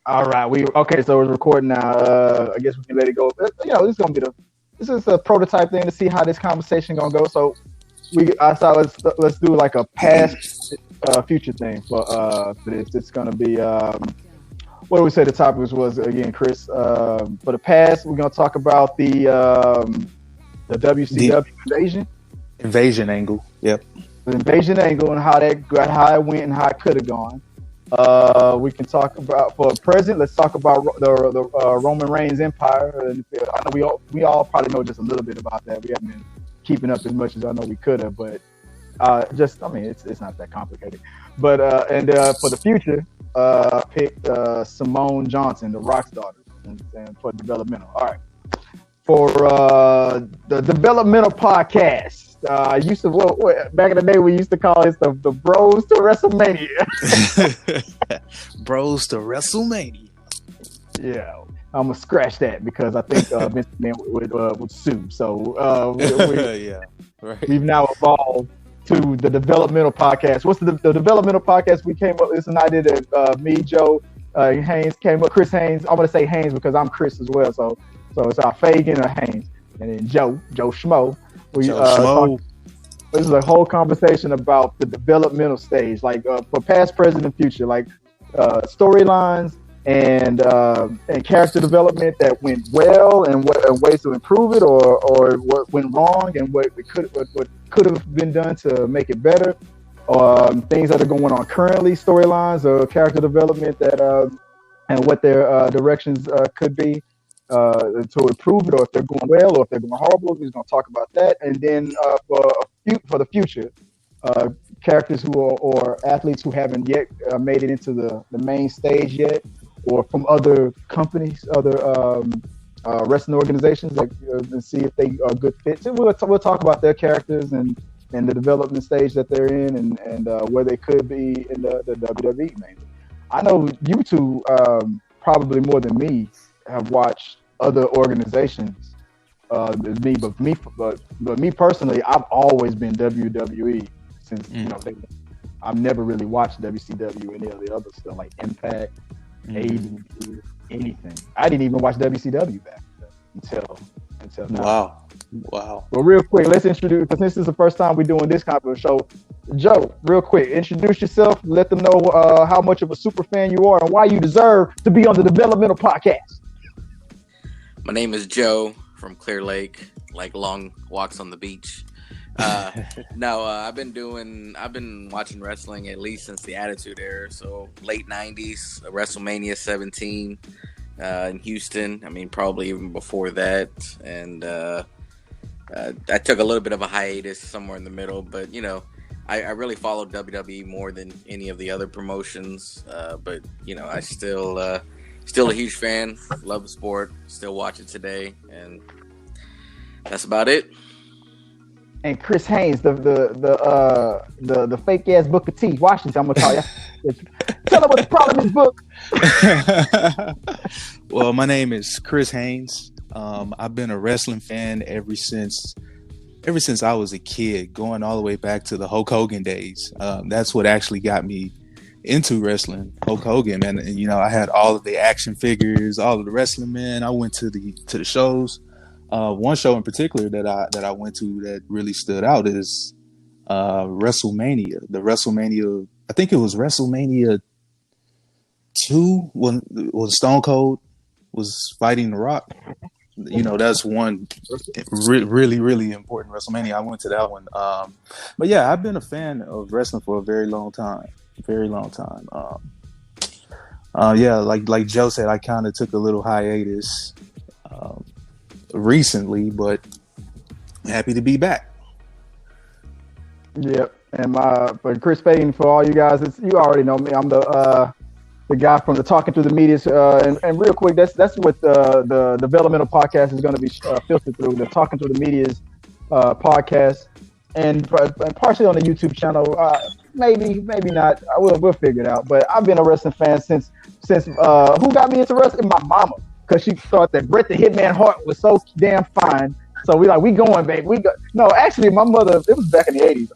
All right, so we're recording now. I guess we can let it go. This is gonna be this is a prototype thing to see how this conversation gonna go. So I thought let's do like a past future thing for this. It's gonna be what do we say the topic was again, Chris? For the past, we're gonna talk about the The WCW invasion, invasion angle. Yep. the invasion angle, and how it went and how it could have gone. We can talk about for present. Let's talk about the Roman Reigns Empire. And I know we all probably know just a little bit about that. We haven't been keeping up as much as I know we could have, but it's not that complicated. But for the future, I picked Simone Johnson, the Rock's daughter, and for developmental. All right, for the developmental podcast. I used to back in the day we used to call it the Bros to WrestleMania. Bros to WrestleMania. Yeah, I'm gonna scratch that because I think Vince McMahon would sue. So Yeah, right. we've now evolved to the developmental podcast. What's the developmental podcast? We came up. It's an idea that me, Joe, Haynes came up. Chris Haynes. I'm gonna say Haynes because I'm Chris as well. So it's our Fagan or Haynes, and then Joe Schmo. This is a whole conversation about the developmental stage, like for past, present, and future, like storylines and character development that went well, and ways to improve it, or what went wrong, and what could have been done to make it better. Things that are going on currently, storylines or character development that and what their directions could be. To improve it, or if they're going well, or if they're going horrible. We're going to talk about that, and then for the future, characters who are or athletes who haven't yet made it into the main stage yet, or from other companies, other wrestling organizations, like and see if they are good fits. And we'll talk about their characters and the development stage that they're in, and where they could be in the WWE mainly. I know you two probably more than me have watched other organizations than me, but me personally, I've always been WWE since I've never really watched WCW, any of the other stuff like Impact, AEW, anything. I didn't even watch WCW back then until now. Wow. Well, real quick, let's introduce, because this is the first time we're doing this kind of show. Joe, real quick, introduce yourself. Let them know how much of a super fan you are and why you deserve to be on the Developmental Podcast. My name is Joe from Clear Lake, like long walks on the beach. I've been watching wrestling at least since the Attitude Era, so late 90s, WrestleMania 17 in Houston. I mean, probably even before that. And I took a little bit of a hiatus somewhere in the middle, but, I really followed WWE more than any of the other promotions. But, I still a huge fan, love the sport, still watch it today, and that's about it. And Chris Haynes, the fake ass Booker T. Washington, I'm gonna call you. Tell him what the problem is, Book. Well, my name is Chris Haynes. I've been a wrestling fan ever since I was a kid, going all the way back to the Hulk Hogan days. That's what actually got me into wrestling, Hulk Hogan, and I had all of the action figures, all of the wrestling men. I went to the shows. One show in particular that I went to that really stood out is WrestleMania. The WrestleMania, I think it was WrestleMania 2 when Stone Cold was fighting The Rock. That's one really, really important WrestleMania. I went to that one. But yeah, I've been a fan of wrestling for a very long time. Like Joe said, I kind of took a little hiatus recently, but I'm happy to be back. Yep. And but Chris Fagan, for all you guys, you already know me. I'm the guy from the Talking Through the Medias. And real quick, that's what the Developmental Podcast is going to be filtered through, the Talking Through the Medias podcast, and partially on the YouTube channel. Maybe not. We'll figure it out. But I've been a wrestling fan since who got me into wrestling? My mama, because she thought that Bret the Hitman Hart was so damn fine. So we going, babe. No, actually, my mother. It was back in the '80s.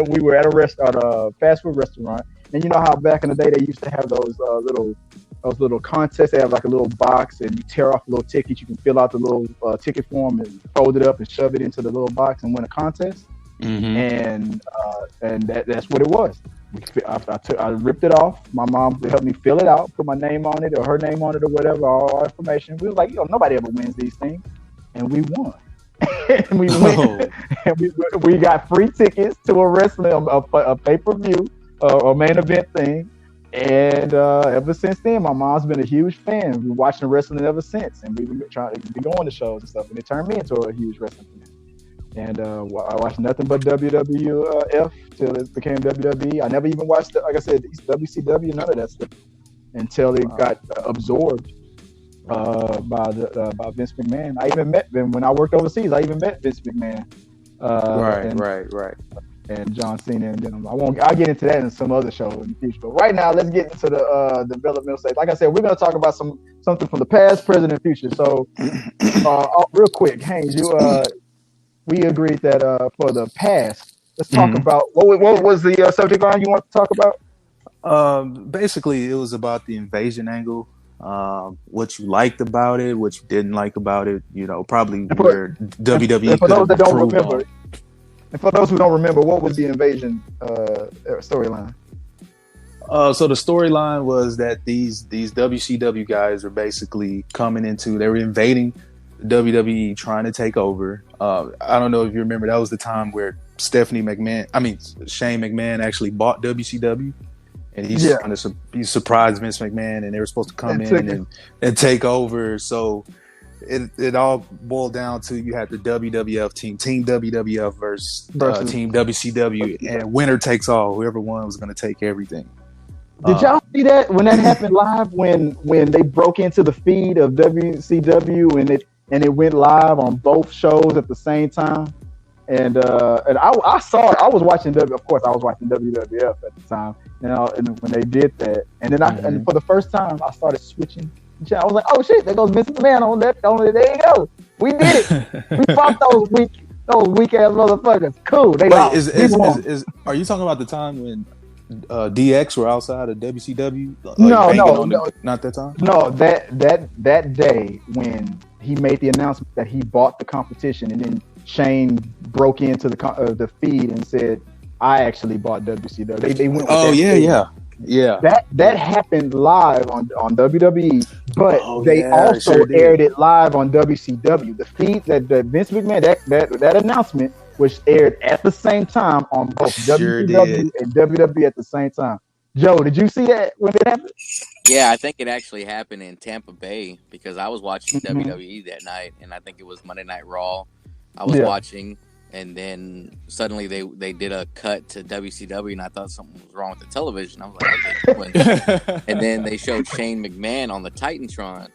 We were at a fast food restaurant, And you know how back in the day they used to have those little contests. They have like a little box, and you tear off a little ticket. You can fill out the little ticket form and fold it up and shove it into the little box and win a contest. And that's what it was. I ripped it off. My mom helped me fill it out, put my name on it or her name on it or whatever, all our information. We was like, nobody ever wins these things, and we won. And we went, and we got free tickets to a wrestling, a pay-per-view, a main event thing. And ever since then, my mom's been a huge fan. We've been watching wrestling ever since, and we've been trying to be going to shows and stuff. And it turned me into a huge wrestling fan. And I watched nothing but WWF till it became WWE. I never even watched, like I said, WCW, none of that stuff until it got absorbed by Vince McMahon. I even met him when I worked overseas. I even met Vince McMahon. Right. And John Cena, and I'll get into that in some other show in the future. But right now, let's get into the developmental stage. Like I said, we're going to talk about something from the past, present, and future. So, real quick, Haynes, we agreed that for the past, let's talk about what was the subject line you want to talk about? Basically, it was about the invasion angle. What you liked about it, what you didn't like about it. Probably where WWE. For those that don't remember, and for those who don't remember, what was the invasion storyline? So the storyline was that these WCW guys are basically they were invading WWE, trying to take over. I don't know if you remember, that was the time where Shane McMahon actually bought WCW, and he surprised Vince McMahon, and they were supposed to come in and take over. So it all boiled down to you had the WWF team WWF versus Team WCW, and winner takes all. Whoever won was going to take everything. Did y'all see that when that happened live? When they broke into the feed of WCW and it went live on both shows at the same time, and I saw it. I was watching of course I was watching WWF at the time, and when they did that, and then and for the first time I started switching. I was like, oh shit, there goes Vince McMahon on that. There you go. We did it. We fought those weak ass motherfuckers. Cool. They lost. Are you talking about the time when DX were outside of WCW? No, not that time. No, that day when he made the announcement that he bought the competition, and then Shane broke into the feed and said, "I actually bought WCW." They went. Yeah. That happened live on WWE, but they also aired it live on WCW. The feed that Vince McMahon that announcement was aired at the same time on both WCW and WWE at the same time. Joe, did you see that when it happened? Yeah, I think it actually happened in Tampa Bay because I was watching WWE that night, and I think it was Monday Night Raw. I was watching, and then suddenly they did a cut to WCW, and I thought something was wrong with the television. I was like, what are they doing? And then they showed Shane McMahon on the Titantron,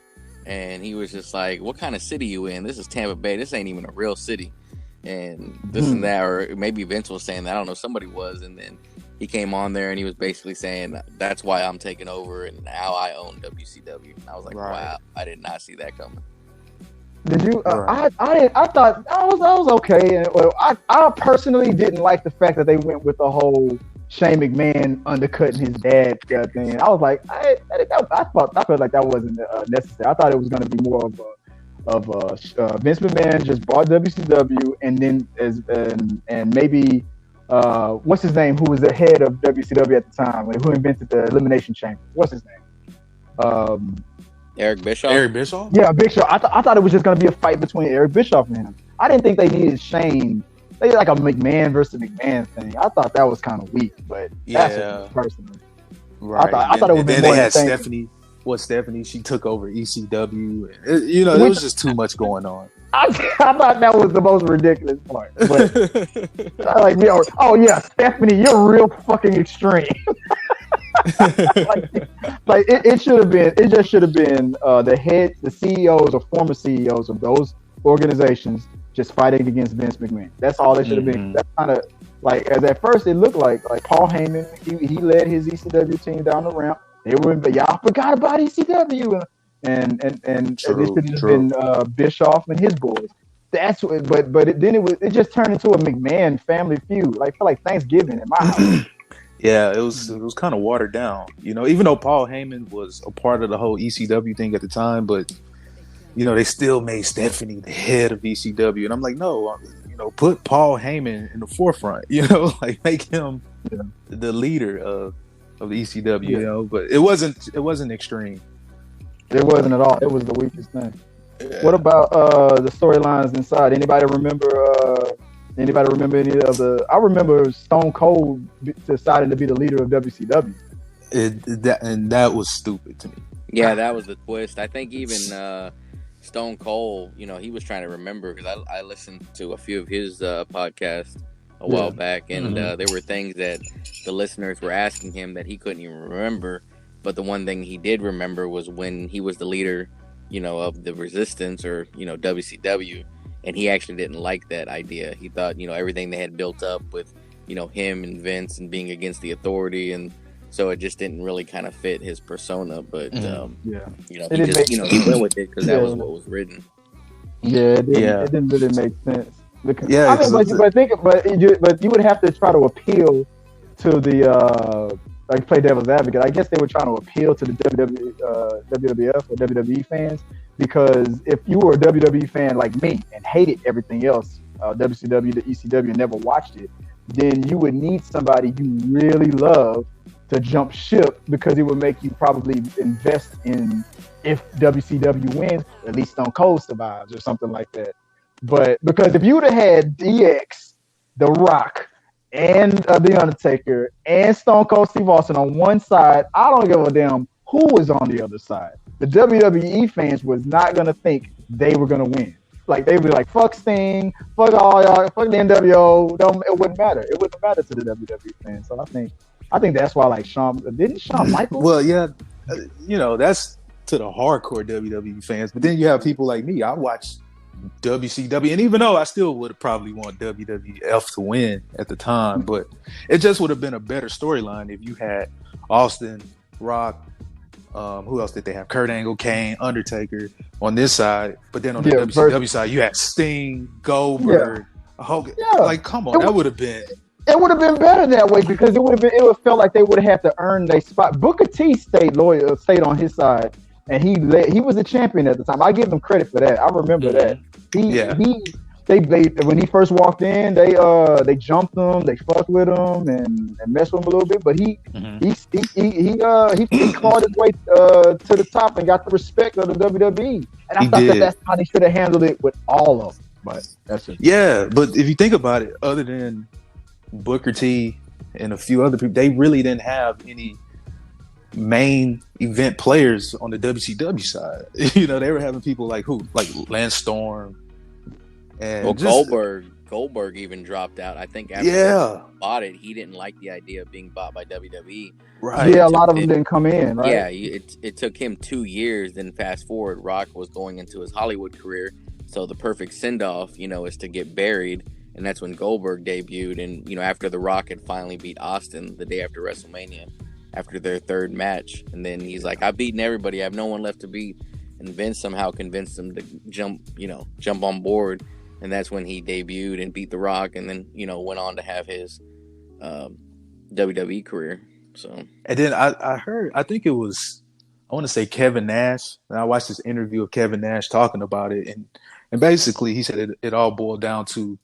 and he was just like, what kind of city you in? This is Tampa Bay. This ain't even a real city. And this and that, or maybe Vince was saying that. I don't know. Somebody was, and then he came on there, and he was basically saying, that's why I'm taking over, and now I own WCW. And I was like, wow, I did not see that coming. Did you? I thought I was okay. And I personally didn't like the fact that they went with the whole Shane McMahon undercutting his dad thing. I was like, I felt like that wasn't necessary. I thought it was going to be more of Vince McMahon just bought WCW, and then and maybe what's his name, who was the head of WCW at the time, who invented the Elimination Chamber? What's his name? Eric Bischoff? Yeah, Bischoff. I thought it was just going to be a fight between Eric Bischoff and him. I didn't think they needed Shane. They did like a McMahon versus McMahon thing. I thought that was kind of weak, but that's just personally. Right. I thought it was. Then they had Stephanie. Stephanie? She took over ECW. There was just too much going on. I thought that was the most ridiculous part. But Stephanie, you're real fucking extreme. It should have been. It just should have been the CEOs or former CEOs of those organizations just fighting against Vince McMahon. That's all they should have been. That's kind of like, as at first it looked like Paul Heyman. He led his ECW team down the ramp. They were, but y'all forgot about ECW, and it should have been Bischoff and his boys. That's what. But it just turned into a McMahon family feud. Like, felt like Thanksgiving in my house. Yeah, it was kind of watered down. Even though Paul Heyman was a part of the whole ECW thing at the time, but they still made Stephanie the head of ECW, and I'm like, no, put Paul Heyman in the forefront. Like make him the leader of the ECW. Yeah. But it wasn't extreme. It wasn't at all. It was the weakest thing. Yeah. What about the storylines inside? Anybody remember any of the? I remember Stone Cold decided to be the leader of WCW. That was stupid to me. Yeah, that was the twist. I think even Stone Cold, he was trying to remember, because I listened to a few of his podcasts a while back, and there were things that the listeners were asking him that he couldn't even remember. But the one thing he did remember was when he was the leader, of the Resistance, or WCW, and he actually didn't like that idea. He thought, everything they had built up with, him and Vince and being against the authority, and so it just didn't really kind of fit his persona. But he went with it because that was what was written. Yeah, it didn't really make sense. Because, but you would have to try to appeal to the like play devil's advocate. I guess they were trying to appeal to the WWF or WWE fans, because if you were a WWE fan like me and hated everything else, WCW, the ECW, and never watched it, then you would need somebody you really love to jump ship, because it would make you probably invest in, if WCW wins, at least Stone Cold survives or something like that. But because if you would have had DX, The Rock, and The Undertaker, and Stone Cold Steve Austin on one side, I don't give a damn who was on the other side. The WWE fans was not going to think they were going to win. Like, they would be like, fuck Sting, fuck all y'all, fuck the NWO. It wouldn't matter. It wouldn't matter to the WWE fans. So I think that's why, like, Shawn Michaels? Well, yeah, that's to the hardcore WWE fans. But then you have people like me. I watch WCW, and even though I still would have probably want WWF to win at the time, but it just would have been a better storyline if you had Austin, Rock, who else did they have? Kurt Angle, Kane, Undertaker on this side, but then on the WCW side you had Sting, Goldberg, Hogan. Like, come on, that would have been. It would have been better that way, because it would have felt like they would have had to earn their spot. Booker T stayed on his side, and he was a champion at the time. I give him credit for that. I remember that. They when he first walked in, they jumped him, they fucked with him and messed with him a little bit. But he clawed his way to the top and got the respect of the WWE. And I thought that's how they should have handled it with all of them. But that's it. Yeah, but if you think about it, other than Booker T and a few other people, they really didn't have any main event players on the WCW side. They were having people like Lance Storm, and Goldberg even dropped out. I think after he bought it, he didn't like the idea of being bought by WWE. Right. Yeah, a lot of them didn't come in, right? Yeah, it took him 2 years. Then fast forward, Rock was going into his Hollywood career, so the perfect send-off, is to get buried. And that's when Goldberg debuted. And, after The Rock had finally beat Austin the day after WrestleMania, after their third match. And then he's like, I've beaten everybody. I have no one left to beat. And Vince somehow convinced him to jump on board. And that's when he debuted and beat The Rock. And then, went on to have his WWE career. So. And then I think it was, I want to say Kevin Nash. And I watched this interview of Kevin Nash talking about it. And basically he said it all boiled down to,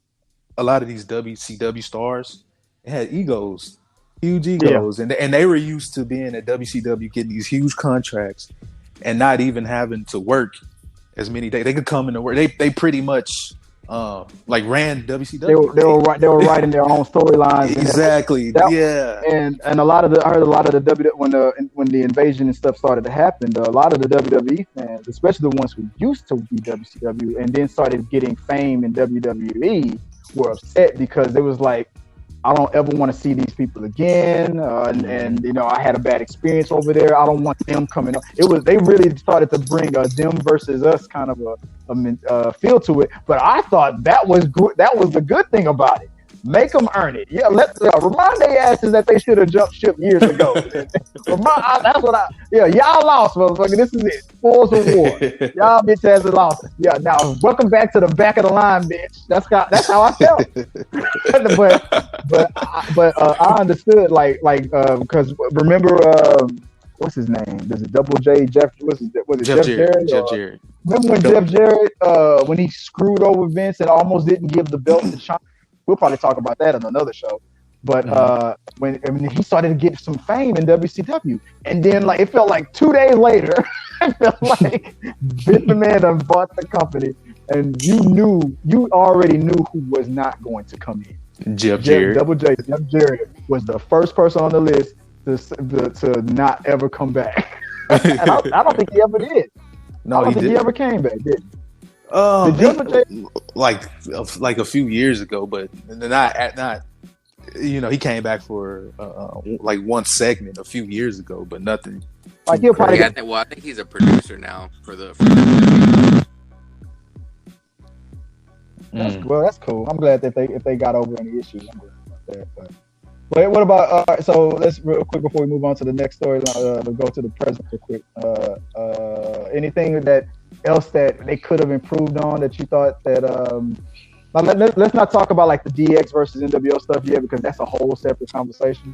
a lot of these WCW stars had egos, huge egos, and they were used to being at WCW, getting these huge contracts, and not even having to work as many days. They could come into work. They pretty much ran WCW. They were writing their own storylines. Exactly. And I heard a lot of the when the invasion and stuff started to happen, a lot of the WWE fans, especially the ones who used to be WCW and then started getting fame in WWE, were upset, because it was like, I don't ever want to see these people again, and I had a bad experience over there. I don't want them coming up. They really started to bring a them versus us kind of a feel to it. But I thought that was good. That was the good thing about it, Make them earn it. Yeah, remind their asses that they should have jumped ship years ago. That's what y'all lost, motherfucker. This is it. Spoils of war. Y'all bitch ass lost. Yeah, now welcome back to the back of the line, bitch. That's how I felt. but I understood because remember what's his name? There's a Double J Jeff. Was it Jeff Jarrett? Jeff Jarrett. Remember when Jeff Jarrett when he screwed over Vince and almost didn't give the belt to Shawn? We'll probably talk about that on another show. But when he started to get some fame in WCW, and then it felt like 2 days later, it felt like Vince McMahon done bought the company, and you already knew who was not going to come in. Jeff Jarrett. Double J. Jeff Jarrett was the first person on the list to not ever come back. And I don't think he ever did. No, I don't think he ever came back, did he? Like a few years ago, but not. He came back for one segment a few years ago, but nothing. Like he'll probably. I think he's a producer now for the. That's cool. I'm glad that if they got over any issues. I'm glad about that. But what about? So let's real quick before we move on to the next story. We'll go to the present real quick. Anything else that they could have improved on that you thought that let's not talk about the DX versus NWO stuff yet, because that's a whole separate conversation.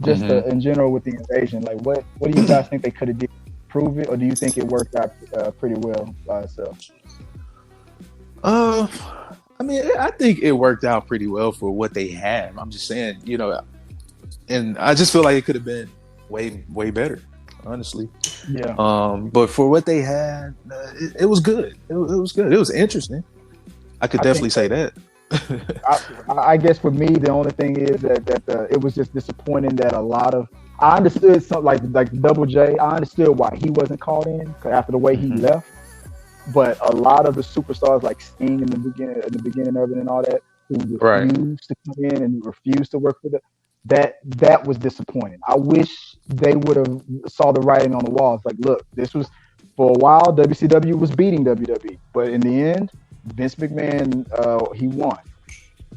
Just in general with the invasion, what do you guys think they could have did to improve it, or do you think it worked out pretty well by itself? I think it worked out pretty well for what they had. I'm just saying, and I just feel like it could have been way better, honestly. Yeah. But for what they had, it was good. It was good. It was interesting. I could definitely say that. I guess for me, the only thing is that it was just disappointing that a lot of I understood something like Double J. I understood why he wasn't called in after the way he left. But a lot of the superstars like Sting in the beginning of it and all that, who refused to come in and refused to work with it, that was disappointing. I wish they would have saw the writing on the walls. Look, this was for a while WCW was beating WWE, but in the end, Vince McMahon he won,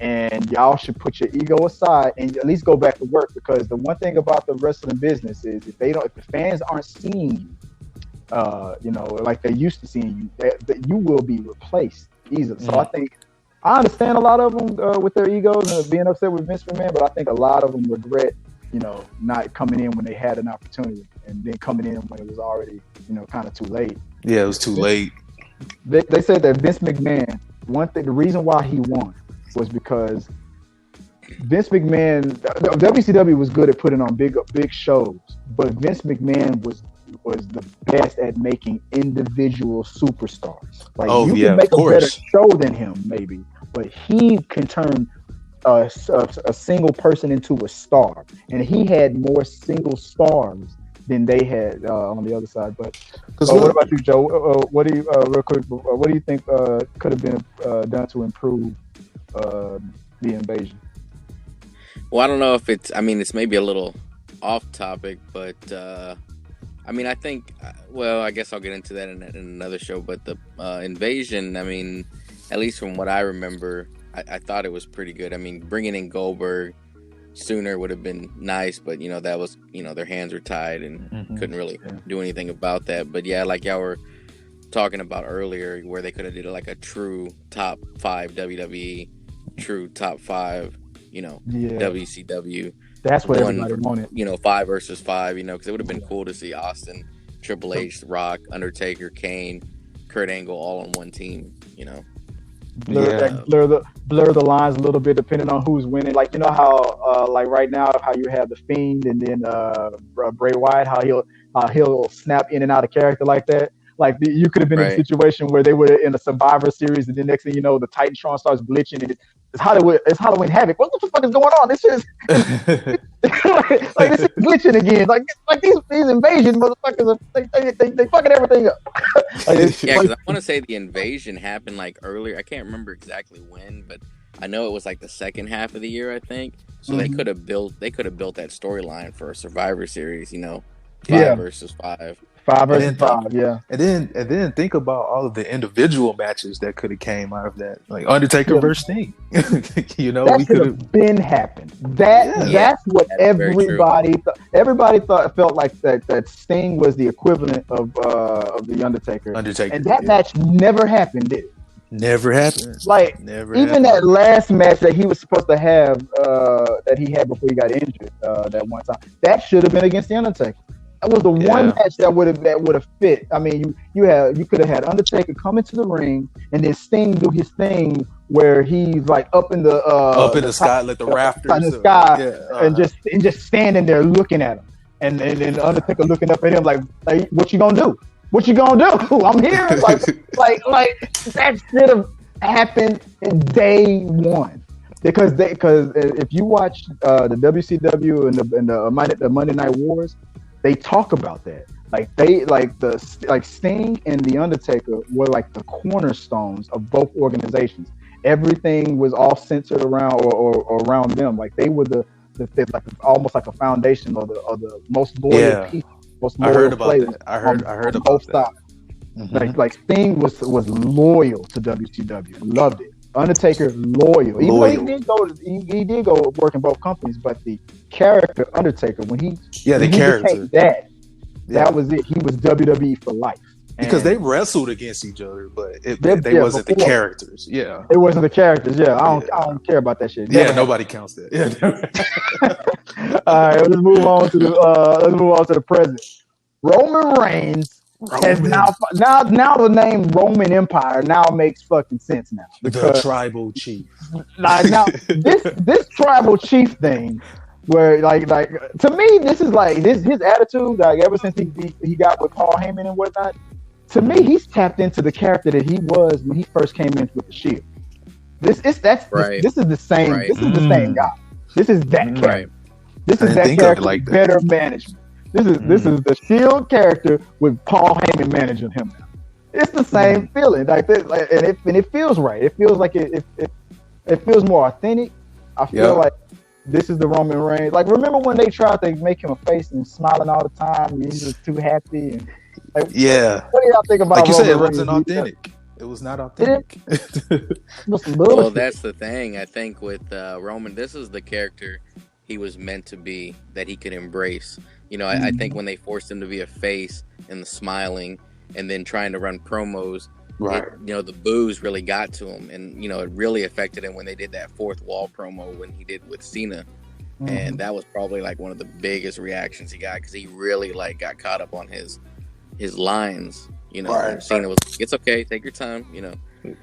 and y'all should put your ego aside and at least go back to work, because the one thing about the wrestling business is if the fans aren't seeing you. Like they used to seeing you, that you will be replaced easily. So I think I understand a lot of them with their egos and being upset with Vince McMahon, but I think a lot of them regret, not coming in when they had an opportunity, and then coming in when it was already, kind of too late. Yeah, it was too late. They said that Vince McMahon, the reason why he won was because Vince McMahon, WCW was good at putting on big shows, but Vince McMahon was the best at making individual superstars. You can make a better show than him, maybe, but he can turn a single person into a star, and he had more single stars than they had on the other side. But what about you, Joe? What do you real quick? What do you think could have been done to improve the invasion? Well, I don't know if it's maybe a little off topic, but I think, I guess I'll get into that in another show, but the invasion, at least from what I remember, I thought it was pretty good. Bringing in Goldberg sooner would have been nice, but, that was, their hands were tied and couldn't really do anything about that. But, yeah, like y'all were talking about earlier, where they could have did a true top 5 WWE, true top 5, WCW. That's what everybody wanted. 5 versus 5, because it would have been cool to see Austin, Triple H, Rock, Undertaker, Kane, Kurt Angle all on one team, Blur the lines a little bit depending on who's winning. How right now how you have the Fiend and then Bray Wyatt, how he'll snap in and out of character like that. You could have been in a situation where they were in a Survivor Series, and then next thing you know, the Titantron starts glitching, and it's Halloween Havoc. What the fuck is going on? This is this is glitching again. These invasion motherfuckers, they fucking everything up. Because I want to say the invasion happened earlier. I can't remember exactly when, but I know it was the second half of the year, I think. So they could have built that storyline for a Survivor Series. 5 versus 5. 5 versus 5, yeah. And then think about all of the individual matches that could have came out of that, like Undertaker versus Sting. You know, that we could could have been happened. That's what everybody thought. Everybody felt like that Sting was the equivalent of the Undertaker. And that match never happened, did it? Never happened. Like that last match that he was supposed to have, that he had before he got injured, that one time, that should have been against the Undertaker. That was the one match that would have fit. I mean, you could have had Undertaker come into the ring and then Sting do his thing where he's like up in the sky, like the rafters in the sky, and just standing there looking at him, and then Undertaker looking up at him like what you gonna do? What you gonna do? I'm here. Like that should have happened in day one. Because if you watch the WCW and the Monday Night Wars, they talk about that. Like Sting and the Undertaker were like the cornerstones of both organizations. Everything was all centered around or around them. Like they were the like almost like a foundation of the most loyal people. I heard about that. I heard about both sides. Mm-hmm. Like Sting was loyal to WCW, loved it. Undertaker loyal. Even though he did go work in both companies, but the character Undertaker when he character that was it. He was WWE for life. Because they wrestled against each other, but they wasn't the characters. Yeah, it wasn't the characters. Yeah, I don't care about that shit. Nobody counts that. Yeah. All right, let's move on to the present. Roman Reigns has now the name Roman Empire now makes fucking sense now. The tribal chief. Now this tribal chief thing, where like to me this is like his attitude like ever since he got with Paul Heyman and whatnot. To me, he's tapped into the character that he was when he first came in with the Shield. This is the same. Right. This is the same guy. This is that character. Right. This is that character like better management. This is the Shield character with Paul Heyman managing him now. It's the same feeling, and it feels right. It feels like it feels more authentic. I feel like this is the Roman Reigns. Like, remember when they tried to make him a face and smiling all the time, and he was too happy and. What do y'all think about? Like you said, it wasn't authentic. It was not authentic. Well, that's the thing. I think with Roman, this is the character he was meant to be, that he could embrace. You know, I think when they forced him to be a face and the smiling and then trying to run promos, the boos really got to him. And, it really affected him when they did that fourth wall promo when he did with Cena. Mm-hmm. And that was probably like one of the biggest reactions he got because he really like got caught up on his lines, Cena was like, it's okay, take your time,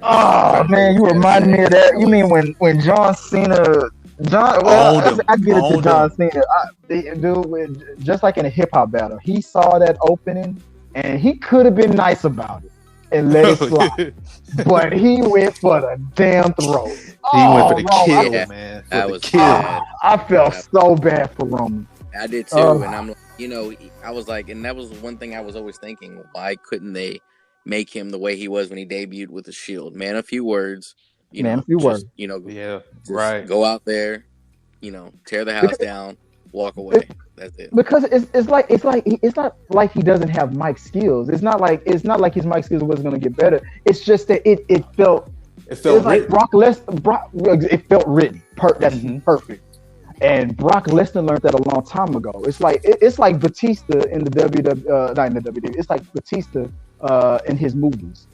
Oh man, you reminded me of that. You mean when John Cena I get it to John Cena. Just like in a hip hop battle, he saw that opening and he could have been nice about it and let it slide. But he went for the damn throat. He went for the kill, man. That was bad. I felt so bad for Roman. I did too, and I'm like, I was like, and that was one thing I was always thinking, why couldn't they make him the way he was when he debuted with the Shield? Man, a few words, words. Go out there, tear the house down, walk away. That's it. Because it's not like he doesn't have mic skills. It's not like his mic skills wasn't going to get better. It's just that it felt like Brock Lesnar. It felt written. That's perfect. And Brock Lesnar learned that a long time ago. It's like Batista in the WWE, not in the WWE. It's like Batista in his movies.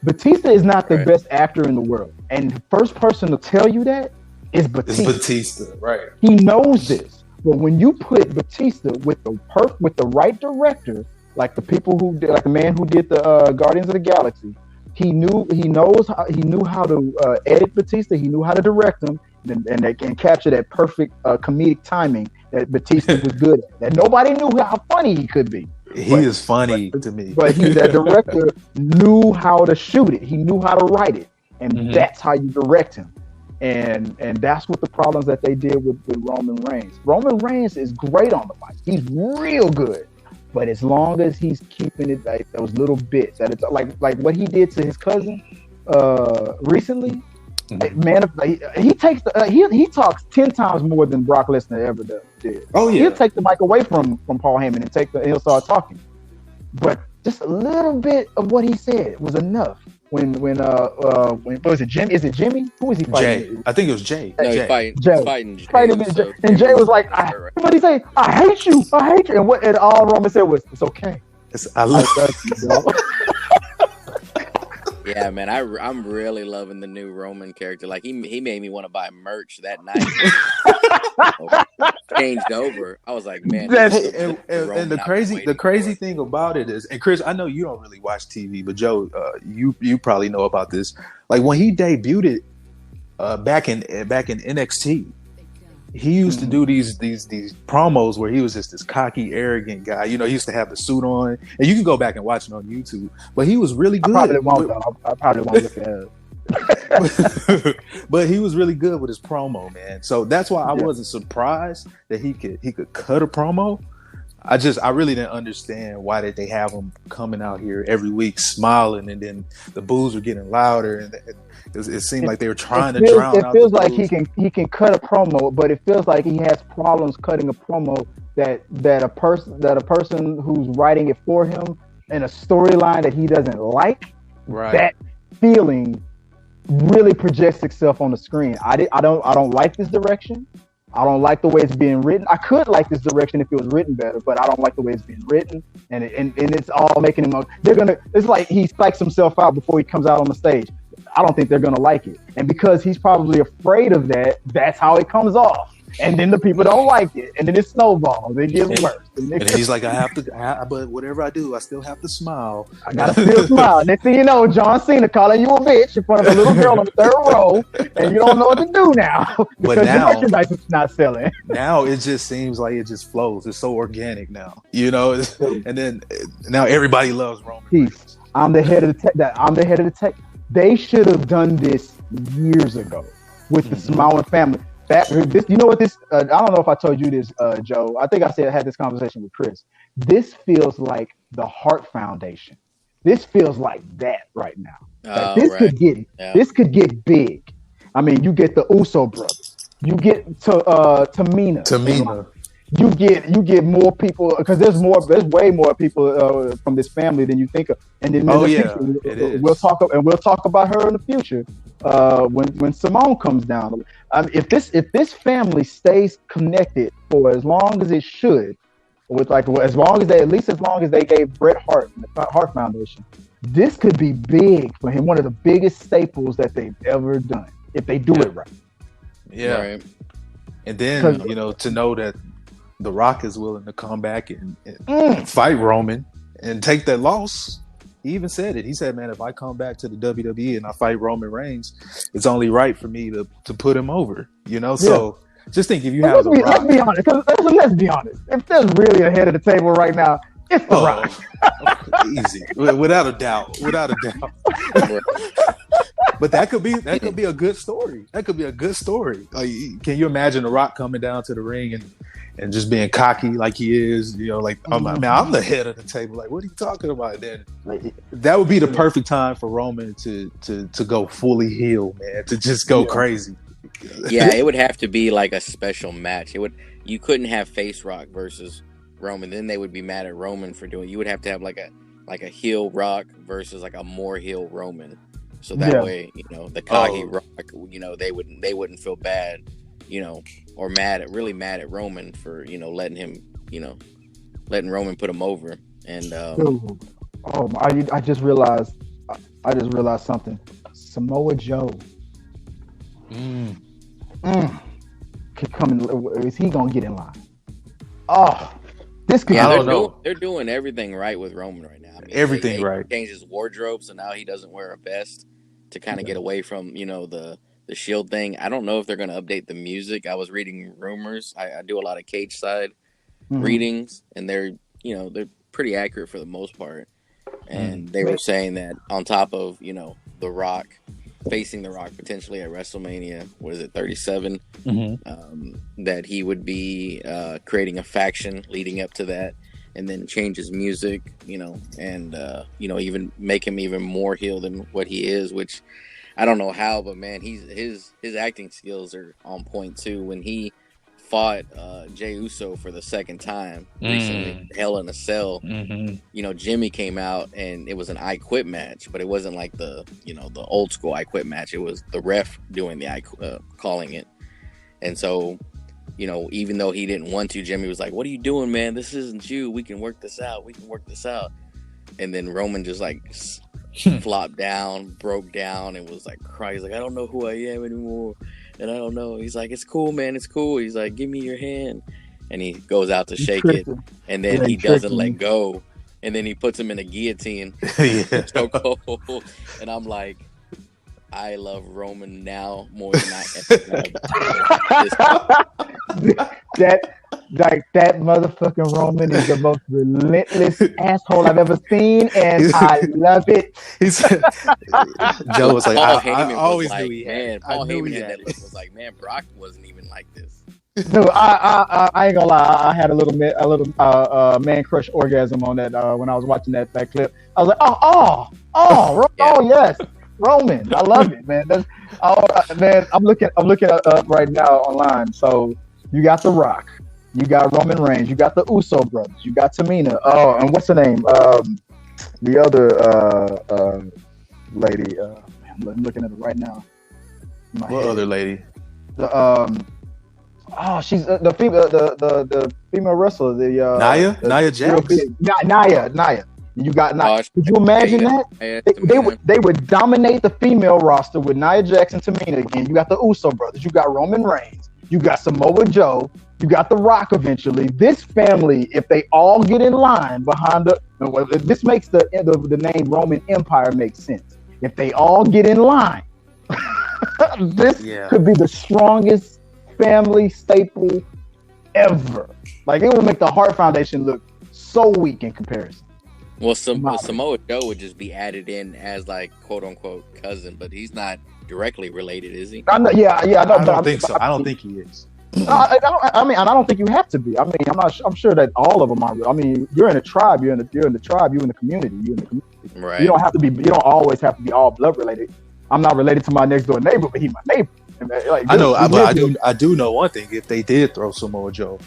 Batista is not the best actor in the world, and the first person to tell you that is Batista. It's Batista, right? He knows this, but when you put Batista with the right director, like the man who did the Guardians of the Galaxy, he knew how to edit Batista. He knew how to direct him. And they can capture that perfect comedic timing that Batista was good at. That nobody knew how funny he could be. He is funny to me. But that director knew how to shoot it. He knew how to write it. And that's how you direct him. And that's what the problems that they did with Roman Reigns. Roman Reigns is great on the mic. He's real good. But as long as he's keeping it like those little bits, that it's like what he did to his cousin recently. Man, he talks 10 times more than Brock Lesnar ever did. Oh yeah, he'll take the mic away from Paul Heyman and he'll start talking. but just a little bit of what he said was enough. When was it Jimmy? Is it Jimmy? Who is he fighting? Jay. I think it was Jay. No, he's Jay. fighting Jay. Fighting Jay. So And Jay was like, what did he say? I hate you. I hate you. And what? And all Roman said was, it's okay. I love you. Yeah, man, I'm really loving the new Roman character. Like he made me want to buy merch that night. Changed over. I was like, man. And the crazy thing about it is, and Chris, I know you don't really watch TV, but Joe, you probably know about this. Like when he debuted back in NXT, he used to do these promos where he was just this cocky, arrogant guy. You know, he used to have the suit on, and you can go back and watch it on YouTube. But he was really good. I probably won't look at it. But he was really good with his promo, man. So that's why I wasn't surprised that he could cut a promo. I really didn't understand why did they have him coming out here every week smiling, and then the boos were getting louder, and it seemed like they were trying to drown out. It feels like he can cut a promo, but it feels like he has problems cutting a promo that a person who's writing it for him in a storyline that he doesn't like. Right. That feeling really projects itself on the screen. I don't like this direction. I don't like the way it's being written. I could like this direction if it was written better, but I don't like the way it's being written, and it's all making him. It's like he psychs himself out before he comes out on the stage. I don't think they're gonna like it, and because he's probably afraid of that, that's how it comes off. And then the people don't like it, and then it snowballs. It gets worse. And he's like, but whatever I do, I still have to smile. I gotta still smile. Next thing you know, John Cena calling you a bitch in front of a little girl on the third row, and you don't know what to do now because your merchandise is not selling. Now it just seems like it just flows. It's so organic now, you know. And then now everybody loves Roman Reigns. I'm the head of the tech. They should have done this years ago with the Simone family. You know what this? I don't know if I told you this, Joe. I think I had this conversation with Chris. This feels like the Hart Foundation. This feels like that right now. This could get big. I mean, you get the Uso brothers. You get Tamina. You get more people because there's way more people from this family than you think of. And then we'll talk about her in the future when Simone comes down. If this family stays connected for as long as it should, with as long as they gave Bret Hart the Hart Foundation, this could be big for him. One of the biggest staples that they've ever done if they do it right. Yeah, right. And then to know that The Rock is willing to come back and fight Roman and take that loss. He even said it. He said, man, if I come back to the WWE and I fight Roman Reigns, it's only right for me to put him over. So just think if you have The Rock. Let's be honest. Let's be honest. If there's really a head of the table right now, it's The Rock. Easy. Without a doubt. But that could be a good story. Like, can you imagine The Rock coming down to the ring and just being cocky like he is, I'm the head of the table. Like, what are you talking about? Then that would be the perfect time for Roman to go fully heel, man, to just go crazy. Yeah, it would have to be like a special match. You couldn't have Face Rock versus Roman. Then they would be mad at Roman for doing. You would have to have like a heel Rock versus like a more heel Roman. So that way, the cocky Rock, they wouldn't feel bad, or really mad at Roman for, letting Roman put him over. And I just realized something. Samoa Joe. Could come in. Is he gonna get in line? This could. I don't know. They're doing everything right with Roman right now. I mean, everything right. He changed his wardrobe, so now he doesn't wear a vest to kind of get away from the Shield thing. I don't know if they're going to update the music. I was reading rumors. I do a lot of cage side readings, and they're pretty accurate for the most part. And they were saying that on top of The Rock facing The Rock potentially at WrestleMania, 37, that he would be creating a faction leading up to that, and then change his music, and even make him even more heel than what he is, which I don't know how, but man, his acting skills are on point too. When he fought Jey Uso for the second time recently, Hell in a Cell. You know, Jimmy came out and it was an I Quit match, but it wasn't like the old school I Quit match. It was the ref doing the calling it. And so, you know, even though he didn't want to, Jimmy was like, "What are you doing, man? This isn't you. We can work this out. And then Roman just like flopped down, broke down, and was like crying. He's like, "I don't know who I am anymore. And I don't know." He's like, "It's cool, man. It's cool." He's like, "Give me your hand." And he goes out to shake it. And then he doesn't let go. And then he puts him in a guillotine. So cold. And I'm like, I love Roman now more than I ever that motherfucking Roman is the most relentless asshole I've ever seen, and I love it. Joe was like, I always like, knew he man, had. Paul I knew Heyman he had had that look, was like, man, Brock wasn't even like this. Dude, I ain't gonna lie. I had a little man crush orgasm on that when I was watching that clip. I was like, oh yes, Roman. I love it, man. Man, I'm looking up right now online. So you got The Rock, you got Roman Reigns, you got the Uso brothers, you got Tamina. Oh, and what's her name? The other lady. I'm looking at it right now. What other lady? She's the female, the female wrestler. Nia Jax. Nia. You got Nia. Could you imagine that? They would dominate the female roster with Nia Jax and Tamina again. You got the Uso brothers. You got Roman Reigns. You got Samoa Joe. You got The Rock eventually. This family, if they all get in line behind this makes the name Roman Empire make sense. If they all get in line, this could be the strongest family staple ever. Like, it would make the Hart Foundation look so weak in comparison. Well, Samoa Joe would just be added in as like quote unquote cousin, but he's not directly related, is he? I don't think so. I don't think he is. I don't think you have to be. I mean, I'm sure that all of them are. I mean, you're in a tribe. You're in the tribe. You're in the community. Right. You don't have to be. You don't always have to be all blood related. I'm not related to my next door neighbor, but he's my neighbor. Like, I do know one thing. If they did throw Samoa Joe,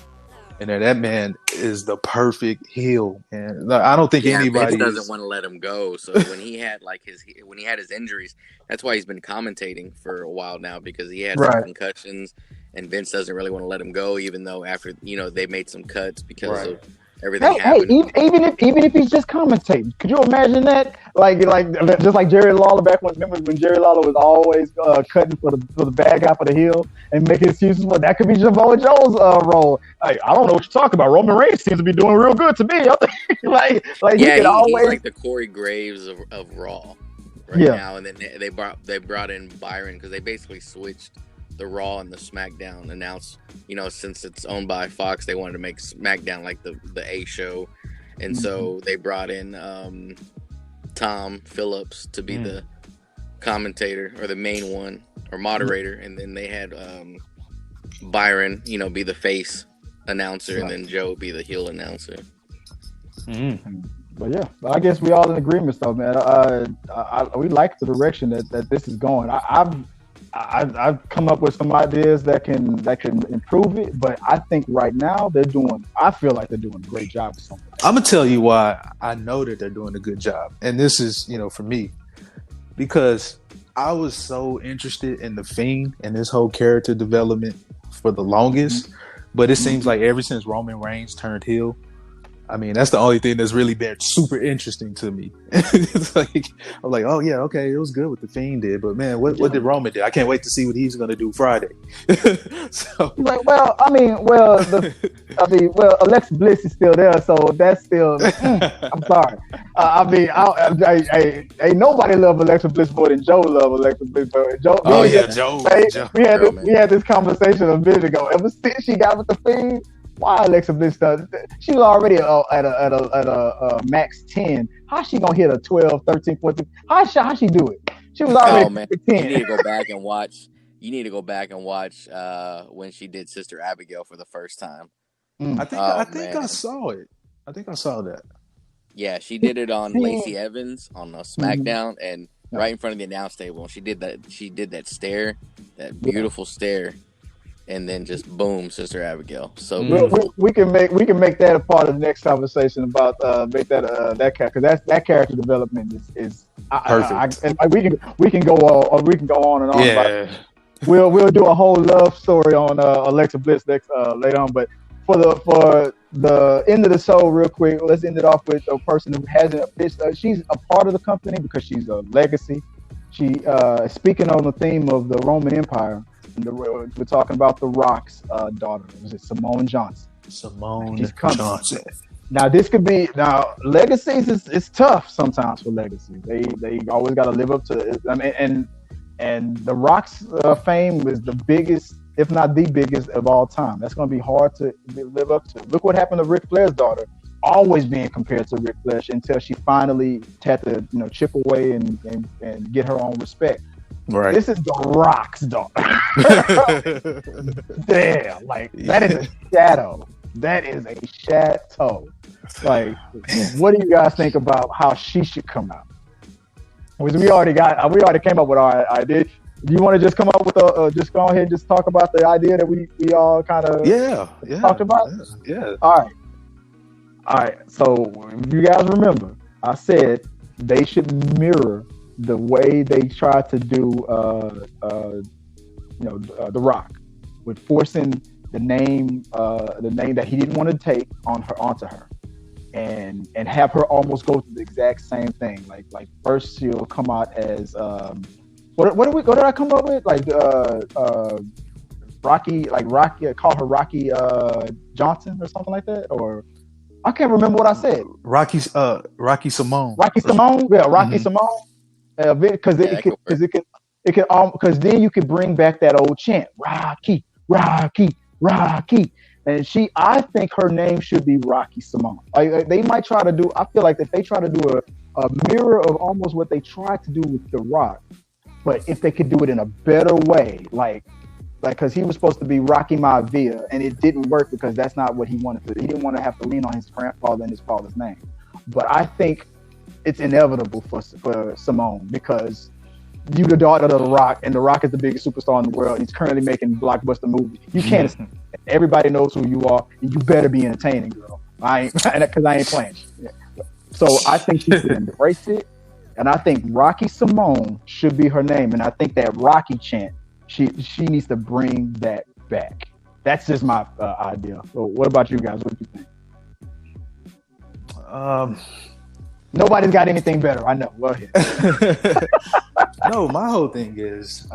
and that man is the perfect heel, and I don't think anybody doesn't want to let him go. So when he had his injuries, that's why he's been commentating for a while now, because he had some concussions, and Vince doesn't really want to let him go, even though after they made some cuts because of everything happened. Even if he's just commentating, could you imagine that? Like just like Jerry Lawler back when Jerry Lawler was always cutting for the bad guy for the heel and making excuses for that could be Samoa Joe's role. Like, I don't know what you're talking about. Roman Reigns seems to be doing real good to me. He's like the Corey Graves of Raw now. And then they brought in Byron because they basically switched the Raw and the SmackDown announced, since it's owned by Fox, they wanted to make SmackDown like the A show. And so they brought in Tom Phillips to be the commentator or the main one or moderator. And then they had Byron, be the face announcer, and then Joe be the heel announcer. But yeah, I guess we all in agreement though, man. We like the direction that this is going. I've come up with some ideas that can improve it, but I think right now I feel like they're doing a great job with something. I'm gonna tell you why I know that they're doing a good job, and this is for me, because I was so interested in the Fiend and this whole character development for the longest, but it seems like ever since Roman Reigns turned heel, I mean, that's the only thing that's really been super interesting to me. It's like, I'm like, oh yeah, okay, it was good what the Fiend did, but man, what did Roman do? I can't wait to see what he's going to do Friday. So, Alexa Bliss is still there, so that's still. I'm sorry. Ain't nobody love Alexa Bliss more than Joe love Alexa Bliss. Joe. We had this conversation a minute ago. Ever since she got with the Fiend. Why Alexa Bliss does? She was already at a max 10. How's she gonna hit a 12, 13, 14? How she do it? She was already at 10. You need to go back and watch. When she did Sister Abigail for the first time. I think I saw it. I think I saw that. Yeah, she did it on Lacey Evans on SmackDown, and right in front of the announce table. She did that. She did that stare, that beautiful stare. and then just boom, Sister Abigail. So we can make that a part of the next conversation about make that character, because that character development is perfect. We can go on and on about it. Yeah. We'll do a whole love story on Alexa Bliss next later on. But for the end of the show, real quick, let's end it off with a person who hasn't. She's a part of the company because she's a legacy. She speaking on the theme of the Roman Empire. We're talking about The Rock's daughter. Was it Simone Johnson? Simone Johnson. Now this could be legacies. It's tough sometimes for legacies. They always got to live up to it. I mean, and The Rock's fame is the biggest, if not the biggest, of all time. That's going to be hard to live up to. Look what happened to Ric Flair's daughter, always being compared to Ric Flair until she finally had to chip away and get her own respect. Right. This is The Rock's daughter. Damn, that is a shadow. That is a chateau. Like, what do you guys think about how she should come out? Because we already came up with our idea. Do you want to just come up with just go ahead and just talk about the idea that we all kind of talked about? Yeah. All right. So if you guys remember, I said they should mirror the way they tried to do The Rock, with forcing the name that he didn't want to take onto her, and have her almost go through the exact same thing. Like first she'll come out as what did I come up with? Rocky, call her Rocky Johnson or something like that, or I can't remember what I said. Rocky Simone. Rocky Simone, yeah, Rocky Simone. Because then you could bring back that old chant, Rocky, Rocky, Rocky, and I think her name should be Rocky Simone. They might try to do. I feel like if they try to do a mirror of almost what they tried to do with The Rock, but if they could do it in a better way, like because he was supposed to be Rocky Maivia, and it didn't work because that's not what he wanted to do. He didn't want to have to lean on his grandfather and his father's name. But I think it's inevitable for Simone, because you're the daughter of The Rock, and The Rock is the biggest superstar in the world. He's currently making blockbuster movies. You can't. Everybody knows who you are, and you better be entertaining, girl. Because I ain't playing. Yeah. So I think she should embrace it, and I think Rocky Simone should be her name, and I think that Rocky chant, she needs to bring that back. That's just my idea. So what about you guys? What do you think? Nobody's got anything better. I know. Go ahead. No, my whole thing is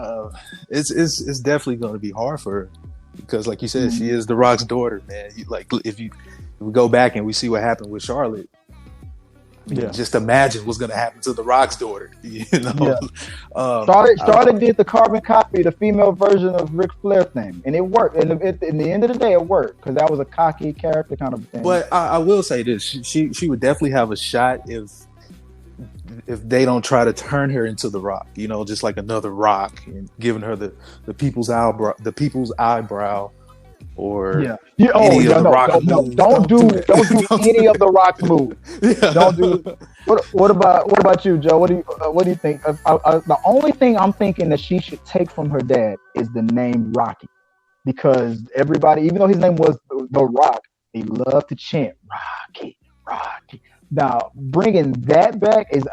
it's definitely going to be hard for her, because, like you said, she is The Rock's daughter, man. If we go back and we see what happened with Charlotte, just imagine what's going to happen to The Rock's daughter. Charlotte did the carbon copy, the female version of Ric Flair thing, and it worked. And at the end of the day, it worked, because that was a cocky character kind of thing. But I will say this: she would definitely have a shot if they don't try to turn her into The Rock, just like another Rock, and giving her the people's eyebrow, or Don't do any of The Rock's moves. Yeah. Don't do. What about you, Joe? What do you think? The only thing I'm thinking that she should take from her dad is the name Rocky, because everybody, even though his name was The Rock, he loved to chant Rocky, Rocky. Now bringing that back is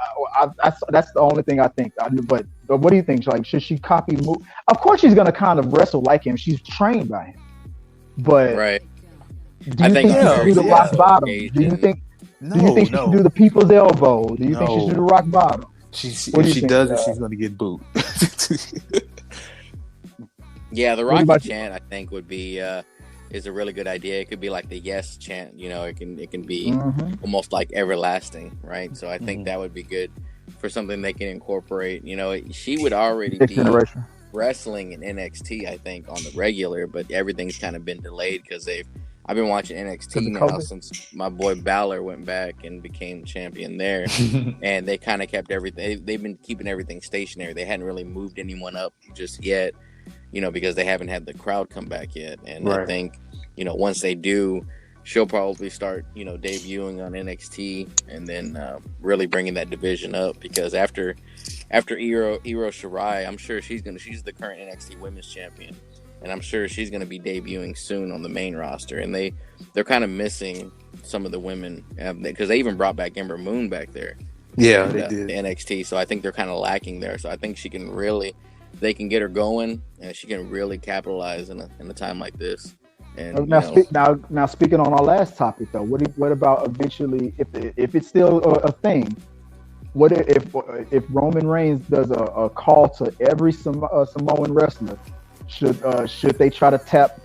that's the only thing I think. But what do you think? Like, should she copy move? Of course, she's gonna kind of wrestle like him. She's trained by him. But right. Do you think she should do the rock bottom? Do you think she should do the people's elbow? Do you think she should do the rock bottom? If she does it, she's going to get booed. Yeah, the Rocky chant, I think, would be is a really good idea. It could be like the yes chant. It can be almost like everlasting, right? So I think that would be good for something they can incorporate. She would already be wrestling in NXT, I think, on the regular, but everything's kind of been delayed because I've been watching NXT now since my boy Balor went back and became champion there, and they kind of kept everything. They've been keeping everything stationary. They hadn't really moved anyone up just yet, because they haven't had the crowd come back yet. And I think, once they do, she'll probably start, debuting on NXT, and then really bringing that division up, because after Io Shirai, I'm sure she's the current NXT Women's Champion. and I'm sure she's going to be debuting soon on the main roster. And they're kind of missing some of the women because they even brought back Ember Moon back there. Yeah, they did. The NXT. So I think they're kind of lacking there. So I think they can get her going, and she can really capitalize in a time like this. And now speaking on our last topic though, what about eventually if it's still a thing? What if Roman Reigns does a call to every Samoan wrestler? Should they try to tap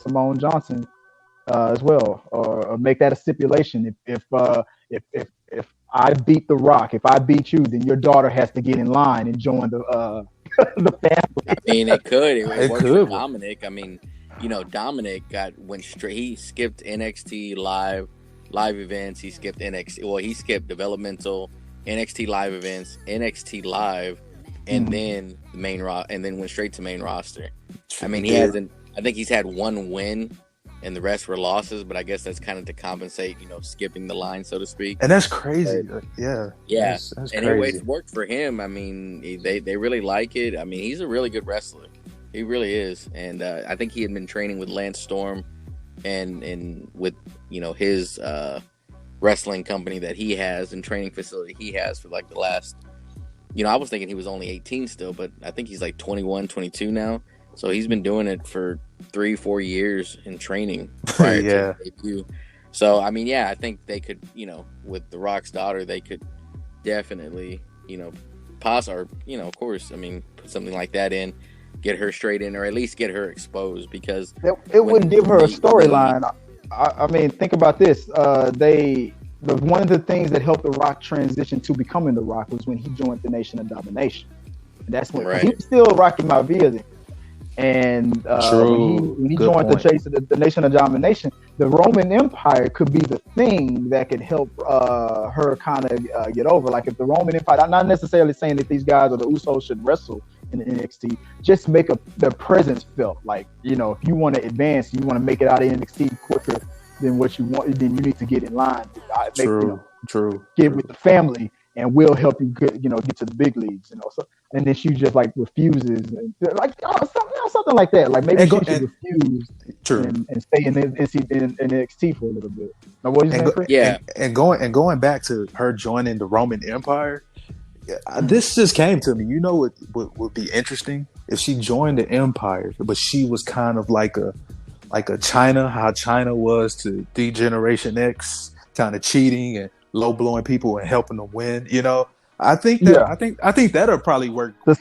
Simone Johnson as well, or make that a stipulation? If I beat The Rock, if I beat you, then your daughter has to get in line and join the family. I mean, it could. It worked for Dominic. I mean, Dominic went straight. He skipped NXT live events. He skipped NXT. Well, he skipped developmental, NXT live events, NXT live, and then the main and then went straight to main roster. I mean, he hasn't. I think he's had one win, and the rest were losses. But I guess that's kind of to compensate, skipping the line, so to speak. And that's crazy. But, yeah. That's crazy. Anyways, it worked for him. I mean, they really like it. I mean, he's a really good wrestler. He really is. And I think he had been training with Lance Storm and with, his wrestling company that he has and training facility he has for like the last, I was thinking he was only 18 still, but I think he's like 21, 22 now. So he's been doing it for 3-4 years in training prior to his debut. So, I mean, I think they could, with The Rock's daughter, they could definitely, of course, I mean, put something like that in, get her straight in, or at least get her exposed, because it wouldn't give her a storyline. I mean, think about this. One of the things that helped The Rock transition to becoming The Rock was when he joined the Nation of Domination. And that's when he was still Rocky Maivia then. And when he joined the Nation of Domination, the Roman Empire could be the thing that could help her kind of get over. Like if the Roman Empire, I'm not necessarily saying that these guys or the Usos should wrestle in the NXT, just make their presence felt. Like, if you want to advance, you want to make it out of NXT quicker than what you want, then you need to get in line. True. Get with the family, and we'll help you get to the big leagues. So, and then she just like refuses, and something like that. Like maybe she should refuse and stay in NXT for a little bit. Now, what you saying, Chris? And going back to her joining the Roman Empire. This just came to me. What would be interesting if she joined the Empire, but she was kind of like a China, how China was to D-Generation X, kind of cheating and low blowing people and helping them win. I think that'll probably work. The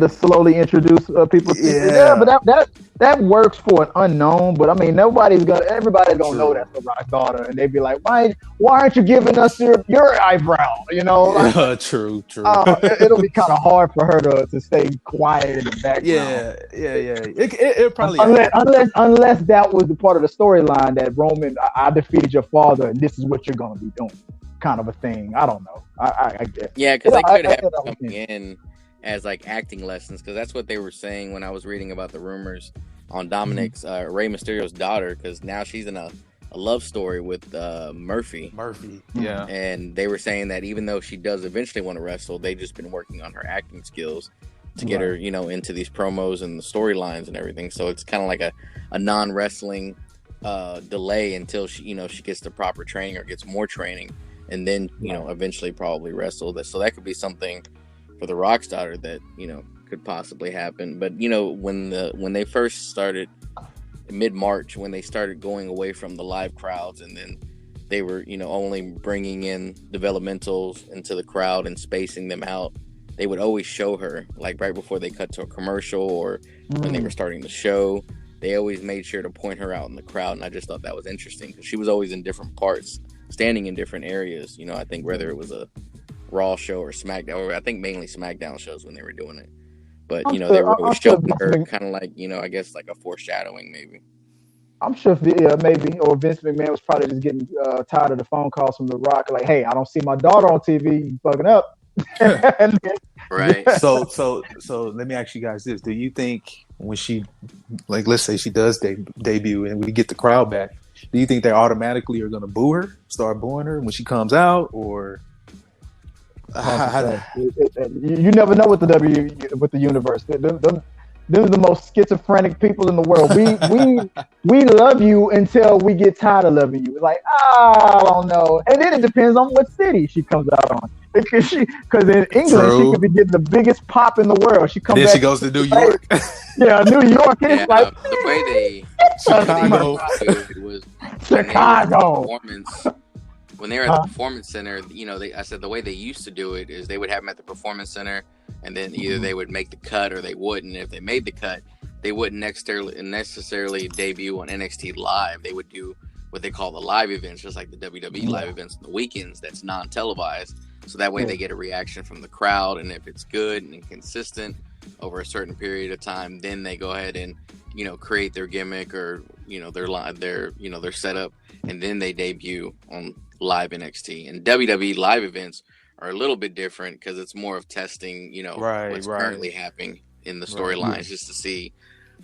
slowly introduce people. But that works for an unknown. But I mean, everybody's gonna know that's The Rock's daughter, and they'd be like, why aren't you giving us your eyebrow? True. It'll be kind of hard for her to stay quiet in the background. It probably unless that was the part of the storyline that Roman, I defeated your father, and this is what you're gonna be doing. Kind of a thing. I don't know. I guess. Yeah, because they could have come in as like acting lessons, because that's what they were saying when I was reading about the rumors on Dominic's Rey Mysterio's daughter, because now she's in a love story with Murphy. Yeah. And they were saying that even though she does eventually want to wrestle, they've just been working on her acting skills to get her, into these promos and the storylines and everything. So it's kind of like a non-wrestling delay until she gets the proper training or gets more training. And then, eventually probably wrestle. So that could be something for The Rock's daughter that, could possibly happen. But, when they first started mid-March, when they started going away from the live crowds, and then they were, only bringing in developmentals into the crowd and spacing them out, they would always show her, like right before they cut to a commercial or when they were starting the show. They always made sure to point her out in the crowd. And I just thought that was interesting because she was always in different parts, standing in different areas. I think whether it was a Raw show or SmackDown, or I think mainly SmackDown shows when they were doing it. But, they were always showing her kind of like, I guess like a foreshadowing maybe. I'm sure maybe, or Vince McMahon was probably just getting tired of the phone calls from The Rock. Like, hey, I don't see my daughter on TV. You bugging up. Right. So let me ask you guys this. Do you think when she, like, let's say she does debut and we get the crowd back, do you think they automatically are going to boo her, start booing her when she comes out, or? You never know with the universe. They're the most schizophrenic people in the world. We love you until we get tired of loving you. It's like, I don't know. And then it depends on what city she comes out on. Because in England, she could be getting the biggest pop in the world. She comes Then back she goes to New York. Yeah, New York. And it's like the way they Chicago. was Chicago. When they were at the performance center, I said the way they used to do it is they would have them at the performance center, and then either they would make the cut or they wouldn't. If they made the cut, they wouldn't necessarily debut on NXT Live. They would do what they call the live events, just like the WWE live events on the weekends. That's non-televised, so that way they get a reaction from the crowd, and if it's good and consistent over a certain period of time, then they go ahead and create their gimmick or their setup, and then they debut on live NXT. And WWE live events are a little bit different because it's more of testing, what's currently happening in the storylines, just to see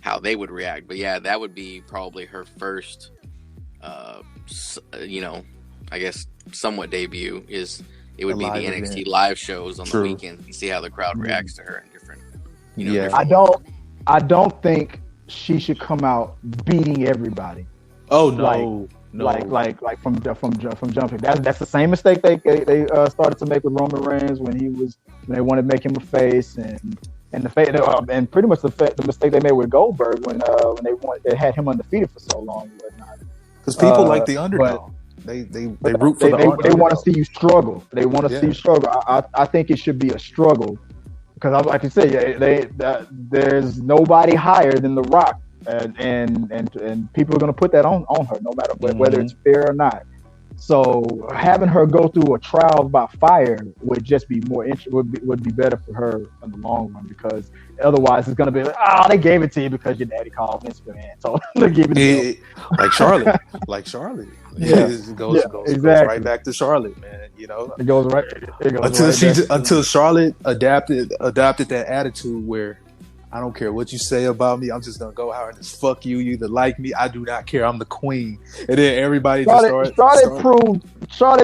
how they would react. But yeah, that would be probably her first, I guess somewhat debut. It would be the NXT live shows on the weekends and see how the crowd reacts to her in different. I don't think she should come out beating everybody. Oh no. No. Like from jumping. That's the same mistake they started to make with Roman Reigns when they wanted to make him a face, and and pretty much the mistake they made with Goldberg when they had him undefeated for so long and whatnot. Because people like the underdog. They root for the underdog. They want to see you struggle. They want to see you struggle. I think it should be a struggle because, like you say, there's nobody higher than The Rock. And people are going to put that on her, no matter whether it's fair or not. So having her go through a trial by fire would just be would be better for her in the long run, because otherwise it's going to be like, they gave it to you because your daddy called Vince McMahon, so they give it to you. Like Charlotte. It goes right back to Charlotte, man. It goes right until Charlotte adapted that attitude where, I don't care what you say about me. I'm just gonna go out and just fuck you. You either like me, I do not care. I'm the queen. And then everybody Charlotte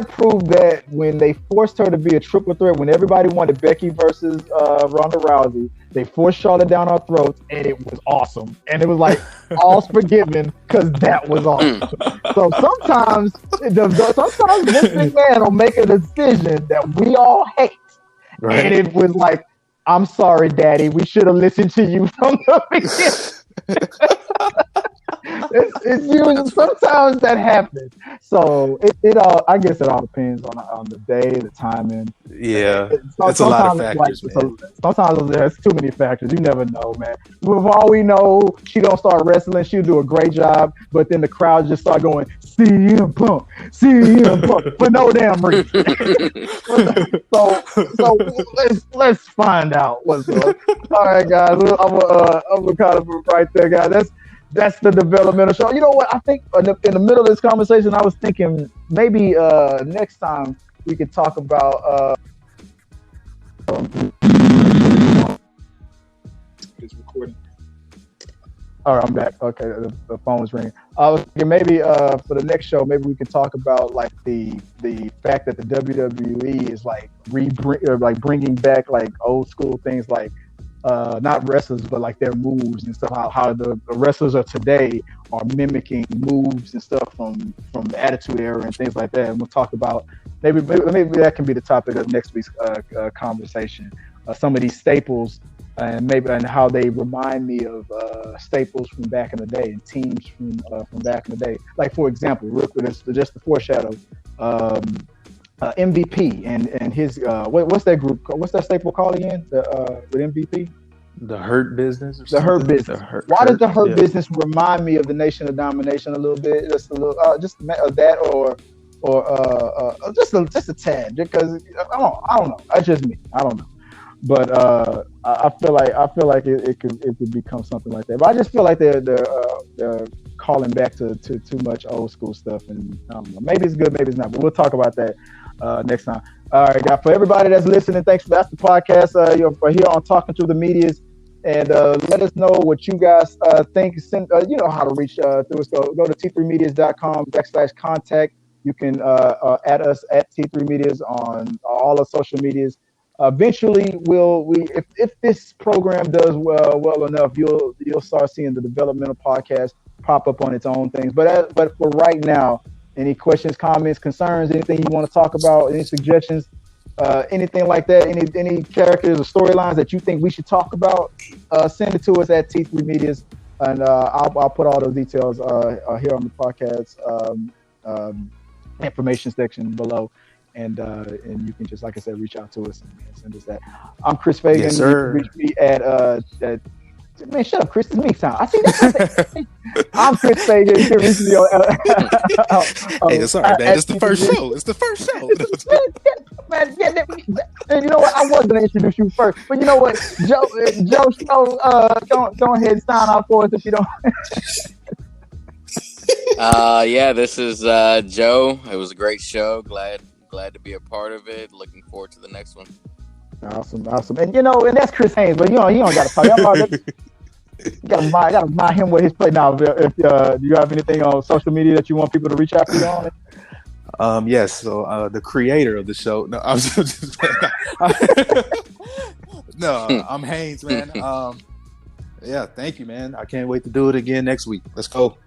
proved that when they forced her to be a triple threat, when everybody wanted Becky versus Ronda Rousey, they forced Charlotte down our throats, and it was awesome. And it was like all's forgiven because that was awesome. So sometimes Vince McMahon will make a decision that we all hate, and it was like, I'm sorry, Daddy. We should have listened to you from the beginning. It's usually sometimes that happens. So I guess it all depends on the day, the timing. Yeah, it's a lot of factors, man. Sometimes there's too many factors. You never know, man. For all we know, she don't start wrestling. She'll do a great job, but then the crowd just start going, CM Punk for no damn reason. so let's find out what's up. All right, guys. I'm kind of right there, guys. That's the developmental show. You know what? I think in the middle of this conversation, I was thinking maybe next time we could talk about. It's recording. All right, I'm back. Okay, the phone was ringing. I was thinking maybe for the next show, maybe we could talk about like the fact that the WWE is like bringing back like old school things like. Not wrestlers, but like their moves and stuff. How the wrestlers of today are mimicking moves and stuff from the Attitude Era and things like that. And we'll talk about maybe that can be the topic of next week's conversation. Some of these staples and how they remind me of staples from back in the day and teams from back in the day. Like for example, real quick, just to foreshadow. MVP and his what's that group? What's that staple called again? With MVP, the Hurt Business. The Hurt Business. Why does the Hurt Business remind me of the Nation of Domination a little bit? Just a little, just that, or just a tad. Because I don't know. That's just me. I don't know. But I feel like it could become something like that. But I just feel like they're calling back to too much old school stuff, and I don't know. Maybe it's good, maybe it's not. But we'll talk about that next time. All right, guys. For everybody that's listening, thanks for that's the podcast. For here on Talking Through the Medias, and let us know what you guys think. Send you know how to reach through us. Go to t3medias.com/contact. You can add us at T3 Medias on all the social medias. eventually, if this program does well enough, you'll start seeing the developmental podcast pop up on its own things. But for right now, any questions, comments, concerns, anything you want to talk about, any suggestions, anything like that, any characters or storylines that you think we should talk about, send it to us at T3 Medias, and I'll put all those details here on the podcast information section below, and you can just, like I said, reach out to us and send us that. I'm Chris Fagan. Yes, sir. Reach me at man, shut up, Chris. It's me time. I see that. I'm Chris Fagan. You can reach me on. Hey, it's all right, man. It's the first show. It's the first show. Man, and you know what? I was gonna introduce you first, but you know what, Joe, go ahead and sign off for us if you don't. Yeah, this is Joe. It was a great show. Glad to be a part of it. Looking forward to the next one. Awesome. And and that's Chris Haynes, but he don't got to talk. You gotta mind him with his play now. If do you have anything on social media that you want people to reach out to you on? Yes. So the creator of the show. No, I'm just no. I'm Haynes, man. Yeah. Thank you, man. I can't wait to do it again next week. Let's go.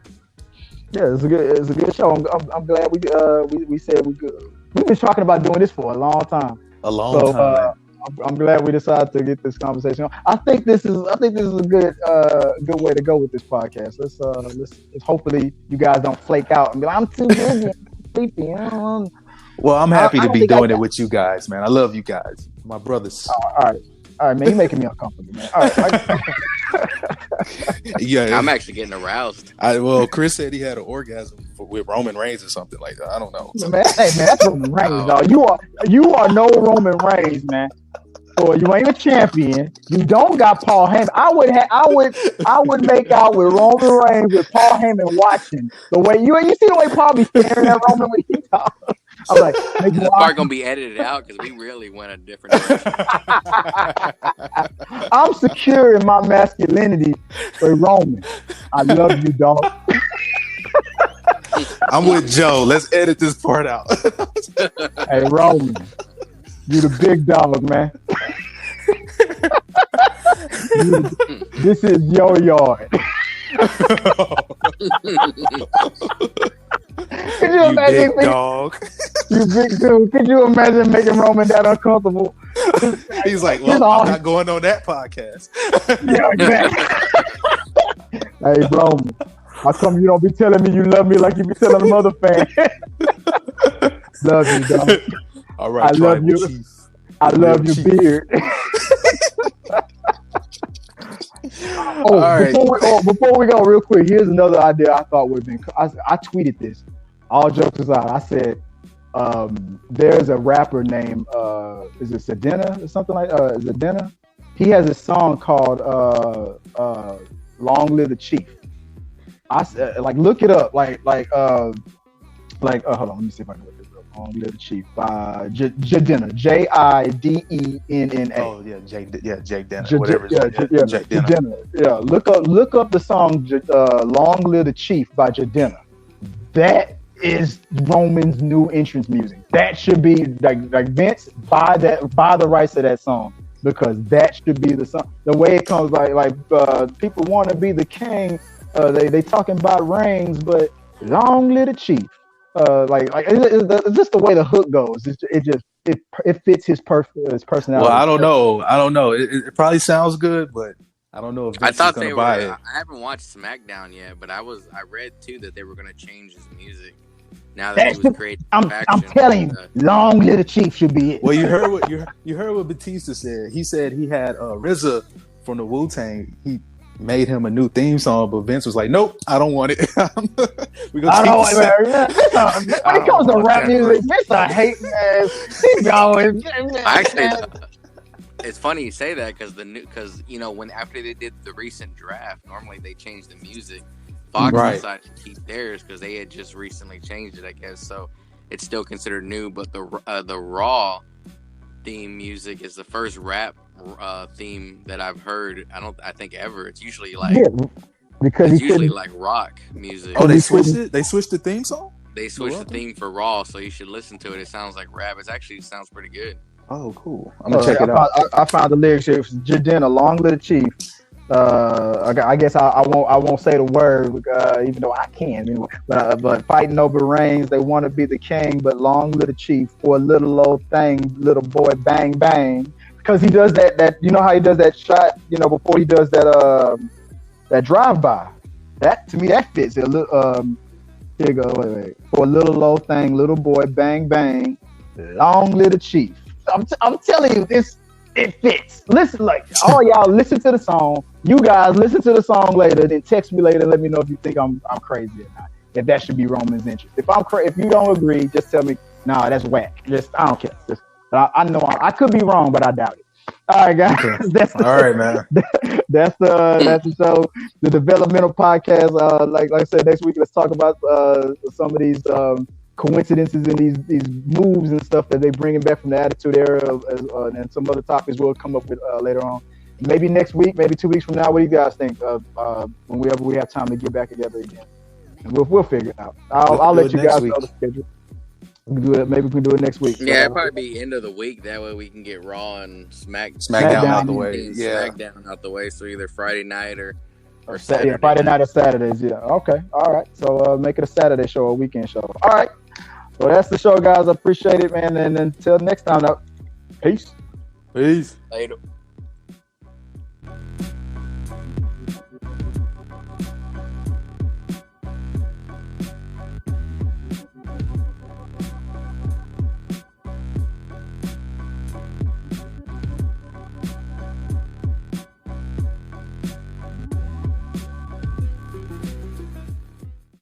Yeah, it's a good show. I'm glad we said we good. We've been talking about doing this for a long time. Time. I'm glad we decided to get this conversation on. I think this is a good way to go with this podcast. Let's hopefully you guys don't flake out and be like, I'm too busy, sleepy. Well, I'm happy to be doing it with you guys, man. I love you guys, my brothers. All right, man. You're making me uncomfortable, man. All right. Yeah, I'm actually getting aroused. Chris said he had an orgasm with Roman Reigns or something like that. I don't know. Man, that's Roman Reigns, dog. You are no Roman Reigns, man. Or you ain't a champion. You don't got Paul Heyman. I would make out with Roman Reigns with Paul Heyman watching the way you see the way Paul be staring at Roman when he talks. I'm like, this part gonna be edited out because we really went a different direction. I'm secure in my masculinity with Roman. I love you, dog. I'm with Joe. Let's edit this part out. Hey, Roman, you the big dog, man. This is your yard. Could you imagine, big dog? You big dude. Could you imagine making Roman that uncomfortable? He's like, well, I'm not going on that podcast. Yeah, exactly. Hey, Roman, how come you don't be telling me you love me like you be telling the other fan? Love you, dog. All right, I love you. Chief. I love your beard. All right. Before we go, real quick, here's another idea I thought would have been. I tweeted this. All jokes aside, I said there's a rapper named is it Sedena or something like Sedena? He has a song called "Long Live the Chief." I said, look it up, hold on, let me see if I can look it up. Long Live the Chief by Jadena, Jidenna. Oh yeah, Jake Denner, whatever. Jake Denner. Yeah, look up the song "Long Live the Chief" by Jadena. That is Roman's new entrance music. That should be like Vince, buy the rights to that song, because that should be the song. The way it comes, people want to be the king. They talking about rings, but long live the chief. It's just the way the hook goes. It fits his personality. Well, I don't know. It probably sounds good, but I don't know if Vince is going to buy it. I haven't watched SmackDown yet, but I read too that they were going to change his music. Now that he was creating, I'm telling you, long live the chief should be it. Well, you heard what Batista said. He said he had RZA from the Wu-Tang. He made him a new theme song, but Vince was like, "Nope, I don't want it." When it comes to rap music, Vince I hate ass. Keep going. Actually, it's funny you say that because when after they did the recent draft, normally they change the music. Fox decided to keep theirs because they had just recently changed it, I guess. So it's still considered new, but the Raw theme music is the first rap theme that I've heard. I think ever. It's usually like because it's usually like rock music. Oh, they switched it. They switched the theme song. they switched the theme for Raw, so you should listen to it. It sounds like rap. It actually sounds pretty good. Oh, cool. I'm gonna check it out. I found the lyrics here. Jadena, long live the chief. I guess I won't say the word, even though I can. Anyway. But fighting over reigns, they want to be the king, but long live the chief for a little old thing, little boy, bang bang. Because he does that. You know how he does that shot. You know, before he does that drive by. That to me that fits. A little. Here you go. Wait. For a little old thing, little boy, bang bang. Long live the chief. I'm telling you, it fits. Listen, like all y'all listen to the song. You guys listen to the song later, then text me later and let me know if you think I'm crazy or not. If that should be Roman's interest. If you don't agree, just tell me. Nah, that's whack. I don't care. I know I could be wrong, but I doubt it. All right, guys. Okay. All right, man. That's the show, the Developmental Podcast. Like I said, next week let's talk about some of these coincidences and these moves and stuff that they bringing back from the Attitude Era, and some other topics we'll come up with later on. Maybe next week, maybe 2 weeks from now. What do you guys think? Whenever we have time to get back together again, and we'll figure it out. I'll let you guys know the schedule. We can do it. Maybe we can do it next week. Yeah, it'll probably be end of the week. That way we can get Raw and SmackDown out the way. Yeah, SmackDown out the way. So either Friday night or Saturday. Yeah, Friday night or Saturdays. Yeah. Okay. All right. So make it a Saturday show or weekend show. All right. Well, that's the show, guys. I appreciate it, man. And until next time, peace. Peace. Later.